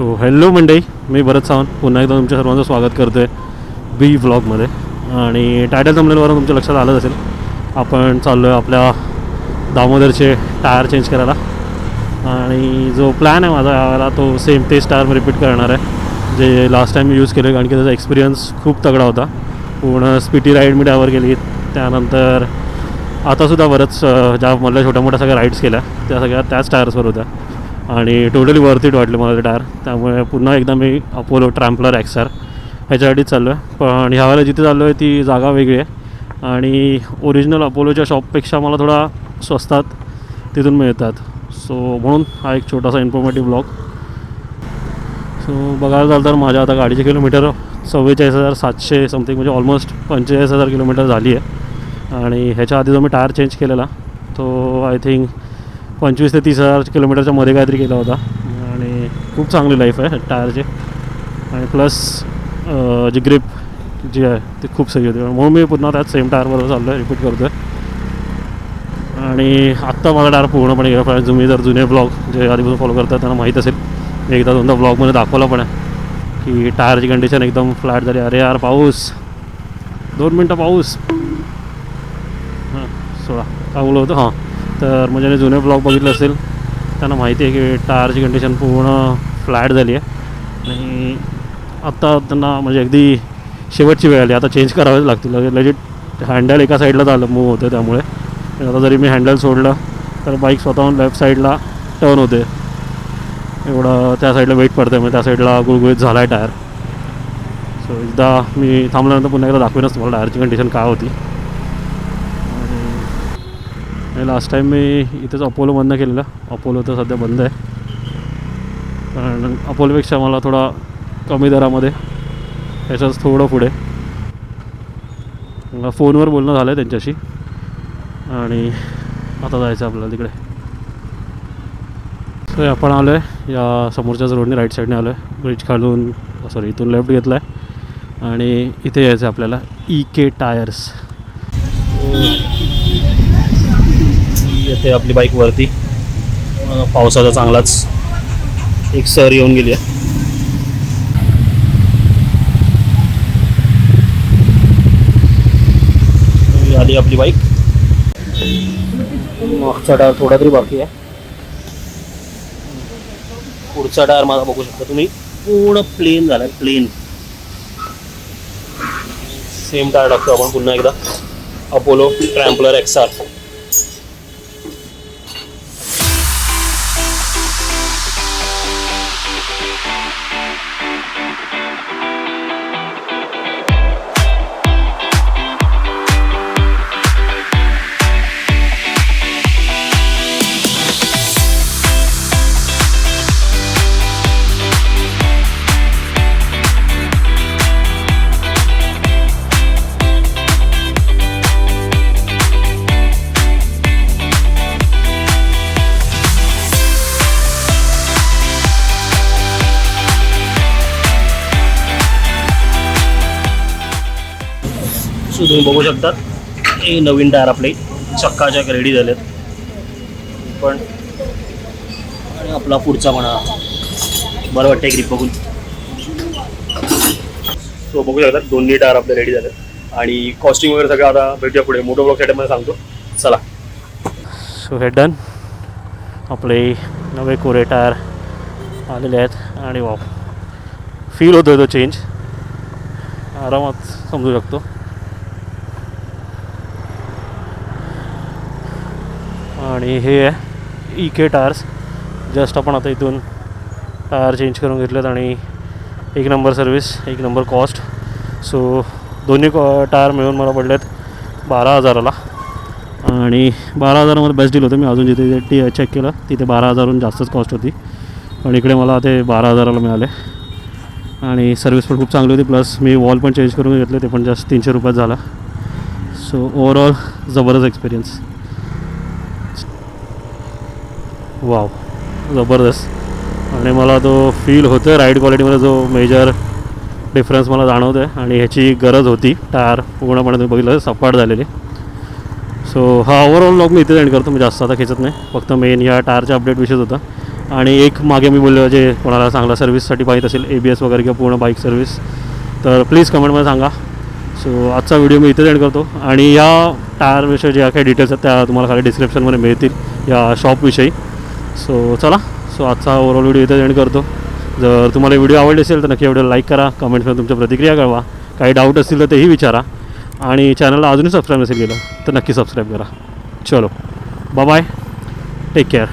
So hello मंडळी, मी भरत सावंत पुन्हा एकदा तुमच्या सर्वांचं स्वागत करतो आहे बी व्लॉगमध्ये. आणि टायटल थंबनेलवरून तुमच्या लक्षात आलंच असेल, आपण चाललो आहे आपल्या दामोदरचे टायर चेंज करायला. आणि जो प्लॅन आहे माझा यावेळेला तो सेम तेच टायर मी रिपीट करणार आहे जे लास्ट टाईम मी यूज केले, कारण की त्याचा एक्सपिरियन्स खूप तगडा होता. पूर्ण स्पिटी राईड मी त्यावर केली. त्यानंतर आतासुद्धा बरंच ज्या मला छोट्या मोठ्या सगळ्या राईड्स केल्या त्या सगळ्या त्याच टायर्सवर होत्या आणि टोटली वर्थ इट वाटले मला ते टायर. त्यामुळे पुन्हा एकदा मी अपोलो ट्रॅम्पलर XR ह्याच्यासाठीच चाललो आहे. पण ह्यावेळेला जिथे चाललो आहे ती जागा वेगळी आहे आणि ओरिजिनल अपोलोच्या शॉपपेक्षा मला थोडा स्वस्तात तिथून मिळतात. सो म्हणून हा एक छोटासा इन्फॉर्मेटिव्ह ब्लॉग. सो बघायला झालं तर माझ्या आता गाडीचे किलोमीटर 44,700 समथिंग, म्हणजे ऑलमोस्ट 45,000 किलोमीटर झाली आहे. आणि ह्याच्या आधी जो मी टायर चेंज केलेला तो आय थिंक 25,000 ते 30,000 किलोमीटरच्या मध्ये काहीतरी केला होता. आणि खूप चांगली लाईफ आहे टायरची. आणि प्लस जी ग्रिप जी आहे ती खूप सही होती, म्हणून मी पुन्हा त्यात सेम टायरबरोबर चाललो आहे, रिपीट करतो आहे. आणि आत्ता मला टायर पूर्णपणे गेला. फ्रेंड्स, तुम्ही जर जुने ब्लॉग जे आधीपासून फॉलो करतात त्यांना माहीत असेल, मी एकदा दोनदा ब्लॉगमध्ये दाखवला पण आहे की टायरची कंडिशन एकदम फ्लॅट झाली. अरे यार पाऊस, 2 मिनटं पाऊस. हां सोळा काय बोलत होतं. हां, तर म्हणजे जुने ब्लॉग बघितले असेल त्यांना माहिती आहे की टायरची कंडिशन पूर्ण फ्लॅट झाली आहे. आणि आत्ता त्यांना म्हणजे अगदी शेवटची वेळ आली, आता चेंज करावेच लागतील. लगेच हँडल एका साईडला झालं मूव होतं, त्यामुळे आता जरी मी हँडल सोडलं तर बाईक स्वतःहून लेफ्ट साईडला टर्न होते. एवढं त्या साईडला वेट पडतं आहे, मग त्या साईडला गुळगुळीत झाला आहे टायर. सो एकदा मी थांबल्यानंतर पुन्हा एकदा दाखवेनच तुम्हाला टायरची कंडिशन काय होती. आणि लास्ट टाईम मी इथेच अपोलोमधनं केलेलं. अपोलो तर सध्या बंद आहे, कारण अपोलोपेक्षा मला थोडा कमी दरामध्ये त्याच्याच थोडं पुढे फोनवर बोलणं झालं आहे त्यांच्याशी. आणि आता जायचं आपल्याला तिकडे. सो आपण आलो आहे या समोरच्याच रोडने, राईट साईडने आलो आहे. ब्रिज खालून इथून लेफ्ट घेतला आहे आणि इथे यायचं आहे आपल्याला EK टायर्स. येते आपली बाईक वरती. पावसाचा चांगलाच एक सर येऊन गेली आहे. आली आपली बाईक. मागचा टायर थोडा तरी बाकी आहे. पुढचा टायर माझा बघू शकता तुम्ही पूर्ण प्लेन झाला आहे, प्लेन. सेम टायर टाकतो आपण पुन्हा एकदा, अपोलो ट्रॅम्पलर XR. तुम्ही बघू शकता हे नवीन टायर आपले चक्काच्या रेडी झालेत. पण आणि आपला पुढचा म्हणा बरं वाटतं ग्रिप बघून. सो बघू शकता दोन्ही टायर आपले रेडी झालेत आणि कॉस्टिंग वगैरे सगळं आता भेटूया पुढे मोटो ब्लॉग मध्ये सांगतो. चला. सो हे डन, आपले नवे कोरे टायर आलेले आहेत. आणि वाव, फील होतो तो चेंज, आरामात समजू शकतो. आणि हे आहे EK टायर्स. जस्ट आपण आता इथून टायर चेंज करून घेतलेत आणि 1 number service, 1 number cost. So दोन्ही टायर मिळून मला पडलेत 12,000ला. आणि 12,000मध्ये बेस्ट डील होतं. मी अजून जिथे चेक केलं तिथे 12,000हून जास्तच कॉस्ट होती, पण इकडे मला ते 12,000ला मिळाले. आणि सर्विस पण खूप चांगली होती. प्लस मी वॉल पण चेंज करून घेतले, ते पण जस्ट 300 रुपयात झाला. सो ओव्हरऑल जबरदस्त एक्सपिरियन्स. वाव, जबरदस्त. आणि मला तो फील होतं राईड क्वालिटीमध्ये, जो मेजर डिफरन्स मला जाणवतो आहे. आणि ह्याची गरज होती. टायर पूर्णपणे तुम्ही बघितलं सपाट झालेली. सो हा ओव्हरऑल ब्लॉग मी इथेच एंड करतो. मी जास्त आता खेचत नाही, फक्त मेन या टायरच्या अपडेट विषयच होता. आणि एक मागे मी बोललो जे कोणाला चांगला सर्व्हिससाठी पाहिजे असेल ABS वगैरे किंवा पूर्ण बाईक सर्व्हिस तर प्लीज कमेंटमध्ये सांगा. सो आजचा व्हिडिओ मी इथेच एंड करतो आणि या टायरविषयी ज्या काही डिटेल्स आहेत त्या तुम्हाला खाली डिस्क्रिप्शनमध्ये मिळतील या शॉपविषयी. सो चला, सो आजचा ओव्हरऑल व्हिडिओ इथेच एंड करतो. जर तुम्हाला व्हिडिओ आवडले असेल तर नक्की व्हिडिओ लाईक करा, कमेंट्समध्ये तुमच्या प्रतिक्रिया कळवा, काही डाऊट असतील तर तेही विचारा आणि चॅनलला अजूनही सबस्क्राईब नसेल केलं तर नक्की सबस्क्राईब करा. चलो बाय बाय, टेक केअर.